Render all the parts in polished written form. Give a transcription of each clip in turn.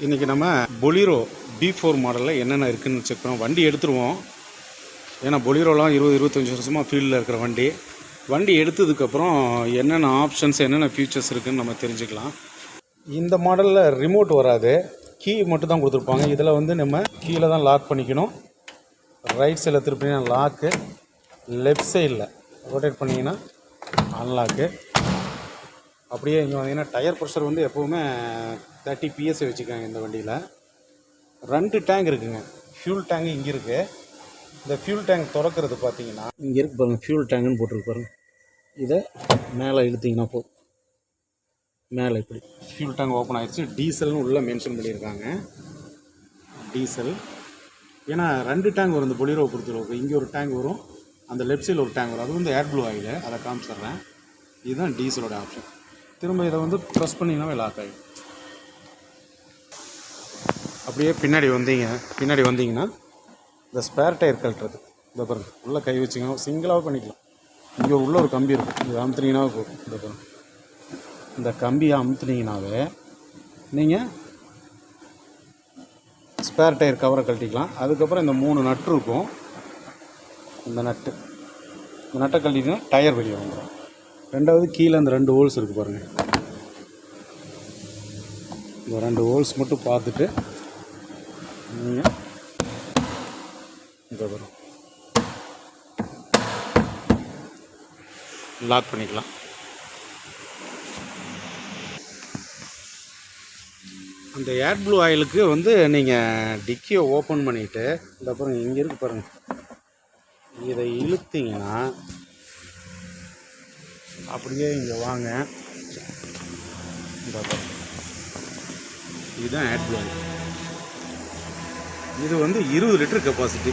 இன்றைக்கி நம்ம பொலிரோ B4 மாடலில் என்னென்ன இருக்குதுன்னு செக் பண்ணுவோம். வண்டி எடுத்துருவோம். ஏன்னா பொலிரோலாம் 20-25 வருஷமாக ஃபீல்டில் இருக்கிற வண்டி எடுத்ததுக்கப்புறம் என்னென்ன ஆப்ஷன்ஸ் என்னென்ன ஃபியூச்சர்ஸ் இருக்குதுன்னு நம்ம தெரிஞ்சுக்கலாம். இந்த மாடலில் ரிமோட் வராது, கீ மட்டும் தான் கொடுத்துருப்பாங்க. இதில் வந்து நம்ம கீழே தான் லாக் பண்ணிக்கணும். ரைட் சைடில் திருப்பினா லாக்கு, லெஃப்ட் சைடில் ரொட்டேட் பண்ணிங்கன்னா அன்லாக்கு. அப்படியே இங்கே வந்தீங்கன்னா டயர் ப்ரெஷர் வந்து எப்போவுமே 30 PS வச்சுக்காங்க இந்த வண்டியில். 2 டேங்க் இருக்குங்க. ஃபியூல் டேங்கு இங்கே இருக்குது. இந்த ஃபியூல் டேங்க் திறக்கிறது பார்த்தீங்கன்னா இங்கே இருக்குது பாருங்கள், ஃபியூல் டேங்குன்னு போட்டிருக்கு பாருங்கள். இதை மேலே இழுத்திங்கன்னா போதும், மேலே இப்படி ஃபியூல் டேங்க் ஓப்பன் ஆகிடுச்சு. டீசல்னு உள்ளே மென்ஷன் பண்ணியிருக்காங்க, டீசல். ஏன்னா 2 டேங்க் வரும் இந்த பொலிரோவை பொறுத்தளவுக்கு. இங்கே ஒரு டேங்க் வரும், அந்த லெஃப்ட் சைடில் ஒரு டேங்க் வரும். அது வந்து ஏர்ப்ளூ ஆயில், அதை காமிச்சிட்றேன். இதுதான் டீசலோட ஆப்ஷன். திரும்ப இதை வந்து ப்ரெஸ் பண்ணிங்கன்னா லாக் ஆகிடும். அப்படியே பின்னாடி வந்தீங்கன்னா இந்த ஸ்பேர் டயர் கழட்டுறது, இந்த பாருங்க, உள்ளே கை வச்சிங்கன்னா சிங்கிளாகவே பண்ணிக்கலாம். இங்கே உள்ள ஒரு கம்பி இருக்கும், இது அமுத்துனீங்கன்னாவே போகும். இந்த பாருங்க, இந்த கம்பியை அமுத்துனீங்கன்னாவே நீங்கள் ஸ்பேர் டயர் கவரை கழட்டிக்கலாம். அதுக்கப்புறம் இந்த 3 நட்டு இருக்கும். இந்த நட்டை கழட்டிங்கன்னா டயர் வெளியே வந்துடும். ரெண்டாவது கீழே இந்த 2 ஹோல்ஸ் இருக்குது பாருங்கள். இந்த 2 ஹோல்ஸ் மட்டும் பார்த்துட்டு நீங்கள் இந்த வரும் லாக் பண்ணிக்கலாம். அந்த ஏர்ப்ளூ ஆயிலுக்கு வந்து நீங்கள் டிக்கியை ஓப்பன் பண்ணிவிட்டு இந்த அப்புறம் இங்கே இருக்குது பாருங்கள், இதை இழுத்தீங்கன்னா அப்படியே இங்கே வாங்க. இந்த பாருங்க, இதுதான் ஏர்ப்ளூ ஆயில். இது வந்து 20 லிட்டர் கெப்பாசிட்டி.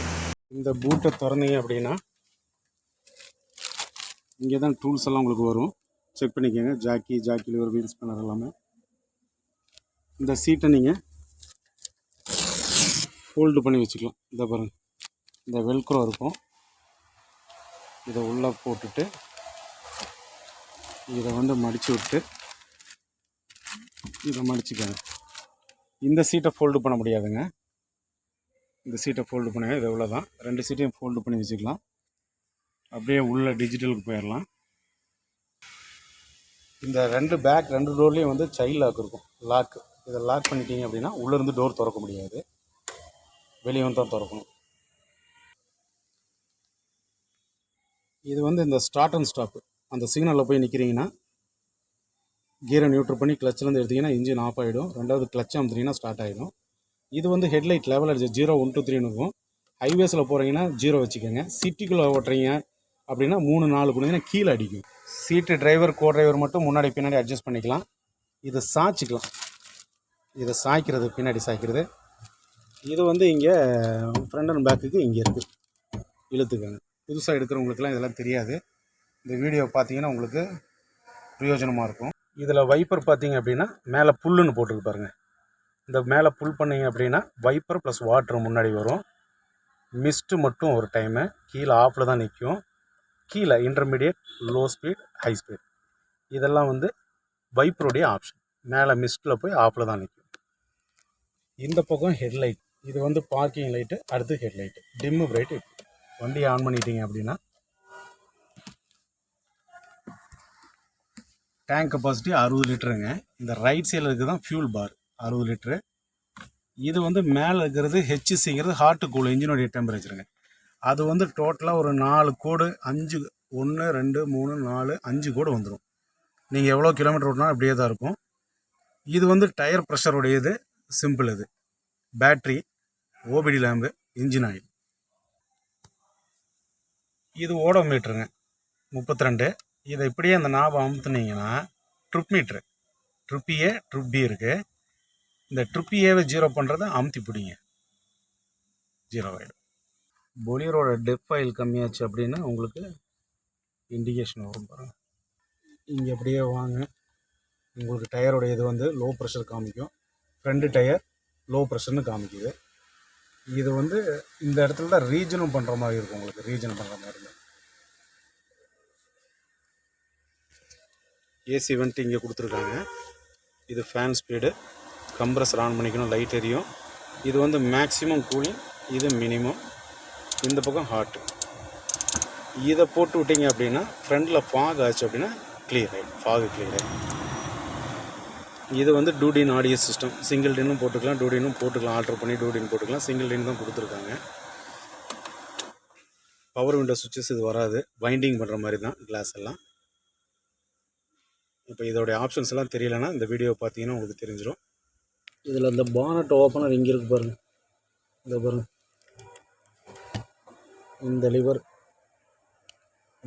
இந்த பூட்டை திறந்தீங்க அப்படின்னா இங்கே தான் டூல்ஸ் எல்லாம் உங்களுக்கு வரும், செக் பண்ணிக்கோங்க. ஜாக்கியில் ஒரு வீல்ஸ் பண்ணர் எல்லாமே. இந்த சீட்டை நீங்கள் ஃபோல்டு பண்ணி வச்சுக்கலாம். இதை பாருங்கள், இந்த வெல்க்ரோ இருக்கும். இதை உள்ளே போட்டுட்டு இதை வந்து மடித்து விட்டு இதை மடிச்சுக்கோங்க. இந்த சீட்டை ஃபோல்டு பண்ண முடியாதுங்க. இந்த சீட்டை ஃபோல்டு பண்ண இது எவ்வளோ தான். 2 சீட்டையும் ஃபோல்டு பண்ணி வச்சுக்கலாம். அப்படியே உள்ள டிஜிட்டலுக்கு போயிடலாம். இந்த 2 டோர்லேயும் வந்து சைல்ட் லாக் இருக்கும், லாக்கு. இதை லாக் பண்ணிட்டீங்க அப்படின்னா உள்ளேருந்து டோர் திறக்க முடியாது, வெளியே வந்து தான் திறக்கணும். இது வந்து இந்த ஸ்டார்ட் அண்ட் ஸ்டாப்பு, அந்த சிக்னலில் போய் நிற்கிறீங்கன்னா கியரை நியூட்ரல் பண்ணி கிளச்சிலேருந்து எடுத்திங்கன்னா இன்ஜின் ஆஃப் ஆகிடும். ரெண்டாவது கிளச் அமுத்துனீங்கன்னா ஸ்டார்ட் ஆகிடும். இது வந்து ஹெட்லைட் லெவல் அடிச்சு 0, 1, 2, 3 இருக்கும். ஹைவேஸில் போகிறீங்கன்னா 0 வச்சுக்கோங்க. சிட்டிக்குள்ளே ஓட்டுறீங்க அப்படின்னா 3, 4 கொடுத்தீங்கன்னா கீழே அடிக்கும். சீட்டு டிரைவர், கோ டிரைவர் மட்டும் முன்னாடி பின்னாடி அட்ஜஸ்ட் பண்ணிக்கலாம். இதை சாய்ச்சிக்கலாம். இதை சாய்க்கிறது, பின்னாடி சாய்க்கிறது. இது வந்து இங்கே ஃப்ரண்ட் அண்ட் பேக்குக்கு இங்கே இருக்குது, இழுத்துக்கோங்க. புதுசாக எடுக்கிறவங்களுக்குலாம் இதெல்லாம் தெரியாது. இந்த வீடியோ பார்த்தீங்கன்னா உங்களுக்கு பிரயோஜனமாக இருக்கும். இதில் வைப்பர் பார்த்தீங்க அப்படின்னா மேலே புல்லுன்னு போட்டுருக்கு பாருங்கள். இந்த மேலே புல் பண்ணிங்க அப்படின்னா வைப்பர் ப்ளஸ் வாட்ரு முன்னாடி வரும். மிஸ்ட்டு மட்டும் ஒரு டைமு கீழே ஆஃபில் தான் நிற்கும். கீழே intermediate, low speed, high speed, இதெல்லாம் வந்து வைப்பருடைய ஆப்ஷன். மேலே மிஸ்ட்டில் போய் ஆஃபில் தான் நிற்கும். இந்த பக்கம் ஹெட்லைட், இது வந்து பார்க்கிங் லைட்டு, அடுத்து ஹெட்லைட்டு, டிம்மு பிரைட்டு. வண்டியை ஆன் பண்ணிட்டீங்க அப்படின்னா டேங்க் கெப்பாசிட்டி 60 லிட்டருங்க. இந்த ரைட் சைடில் இருக்குது தான் ஃபியூல் பார், 60 லிட்ரு. இது வந்து மேலே இருக்கிறது ஹெச்சிங்கிறது ஹார்ட்டு கூல் இன்ஜினுடைய டெம்பரேச்சருங்க. அது வந்து டோட்டலாக ஒரு 4 கோடு, 5, 1, 2, 3, 4, 5 கோடு வந்துடும். நீங்கள் எவ்வளோ கிலோமீட்டர் ஓட்டினாலும் அப்படியே தான் இருக்கும். இது வந்து டயர் ப்ரெஷருடையது, சிம்பிள். இது battery, OBD lamp, engine oil. இது ஓடோ மீட்டருங்க, 32. இதை இப்படியே அந்த நாபை அமுத்துனீங்கன்னா trip meter, trip A, trip B இருக்குது. இந்த ட்ரிப் ஏவை 0 பண்ணுறதை அமுத்தி பிடிங்க, 0 ஆகிடும். பொலிரோட டெப் ஆயில் கம்மியாச்சு அப்படின்னா உங்களுக்கு இண்டிகேஷன் வரும் பாருங்கள். இங்கே அப்படியே வாங்க, உங்களுக்கு டயரோட இது வந்து லோ ப்ரெஷர் காமிக்கும். ஃப்ரண்ட் டயர் லோ ப்ரெஷர்னு காமிக்குது. இது வந்து இந்த இடத்துல தான் ரீஜனும் பண்ணுற மாதிரி இருக்கும். உங்களுக்கு ரீஜன் பண்ணுற மாதிரி இருக்கும். ஏசி வெண்ட் இங்கே கொடுத்துருக்காங்க. இது ஃபேன் ஸ்பீடு, கம்ப்ரஸர் ஆன் பண்ணிக்கணும், லைட் எரியும். இது வந்து மேக்ஸிமம் கூலிங், இது மினிமம். இந்த பக்கம் ஹாட்டு. இதை போட்டு விட்டிங்க அப்படின்னா ஃப்ரண்டில் ஃபாக் ஆச்சு அப்படின்னா கிளியர் ஆகிடும், ஃபாகு கிளியர் ஆகிடும். இது வந்து டூடின் ஆடியோ சிஸ்டம். சிங்கிள் டின்னும் போட்டுக்கலாம், டூடினும் போட்டுக்கலாம். ஆல்ட்ரு பண்ணி டூடின் போட்டுக்கலாம். சிங்கிள் டின் தான் கொடுத்துருக்காங்க. பவர் விண்டோ சுவிட்சஸ் இது வராது, வைண்டிங் பண்ணுற மாதிரி தான் கிளாஸ் எல்லாம். இப்போ இதோடைய ஆப்ஷன்ஸ் எல்லாம் தெரியலைன்னா இந்த வீடியோ பார்த்தீங்கன்னா உங்களுக்கு தெரிஞ்சிடும். இதில் இந்த பானட் ஓப்பனர் இங்கே இருக்குது பாருங்கள், இந்த பாருங்கள்,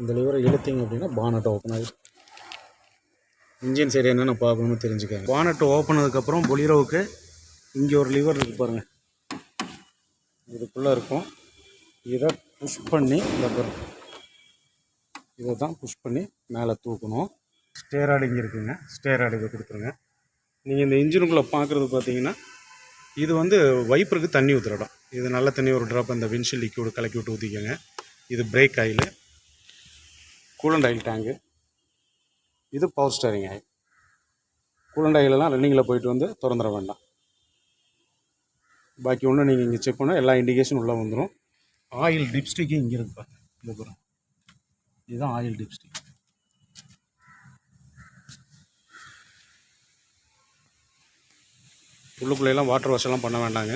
இந்த லிவரை இழுத்திங்க அப்படின்னா பானட் ஓப்பன் ஆகிடும். இன்ஜின் சைடு என்னென்ன பார்க்கணும்னு தெரிஞ்சுக்கங்க. பானட் ஓப்பன் ஆனதுக்கப்புறம் பொலிரோவுக்கு இங்கே ஒரு லிவர் இருக்குது பாருங்கள், இதுக்குள்ளே இருக்கும். இதை புஷ் பண்ணி இந்த பாருங்கள், இதை தான் புஷ் பண்ணி மேலே தூக்கணும். ஸ்டேராய்டு இங்கே இருக்குங்க, ஸ்டேராய்டு இதை கொடுத்துருங்க. நீங்கள் இந்த இன்ஜினுக்குள்ளே பார்க்குறது பார்த்தீங்கன்னா இது வந்து வைப்பருக்கு தண்ணி ஊற்றுற இடம். இது நல்ல தண்ணி ஒரு ட்ராப் அந்த வின்ஷில் லிக்யூடு கலக்கி விட்டு ஊற்றிக்கோங்க. இது brake oil, coolant oil tank, இது பவர் ஸ்டேரிங் ஆயில். கூலண்ட் ஆயிலெல்லாம் ரன்னிங்கில் போயிட்டு வந்து திறந்துட வேண்டாம். பாக்கி ஒன்று நீங்கள் இங்கே செக் பண்ணால் எல்லா இண்டிகேஷன் உள்ளே வந்துடும். ஆயில் டிப்ஸ்டிக்கு இங்கே இருக்கு பாருங்க, இந்த பாருங்க, இதுதான் ஆயில் டிப்ஸ்டிக். உள்ளுக்குள்ளெல்லாம் வாட்டர் வாஷ் எல்லாம் பண்ண வேண்டாங்க.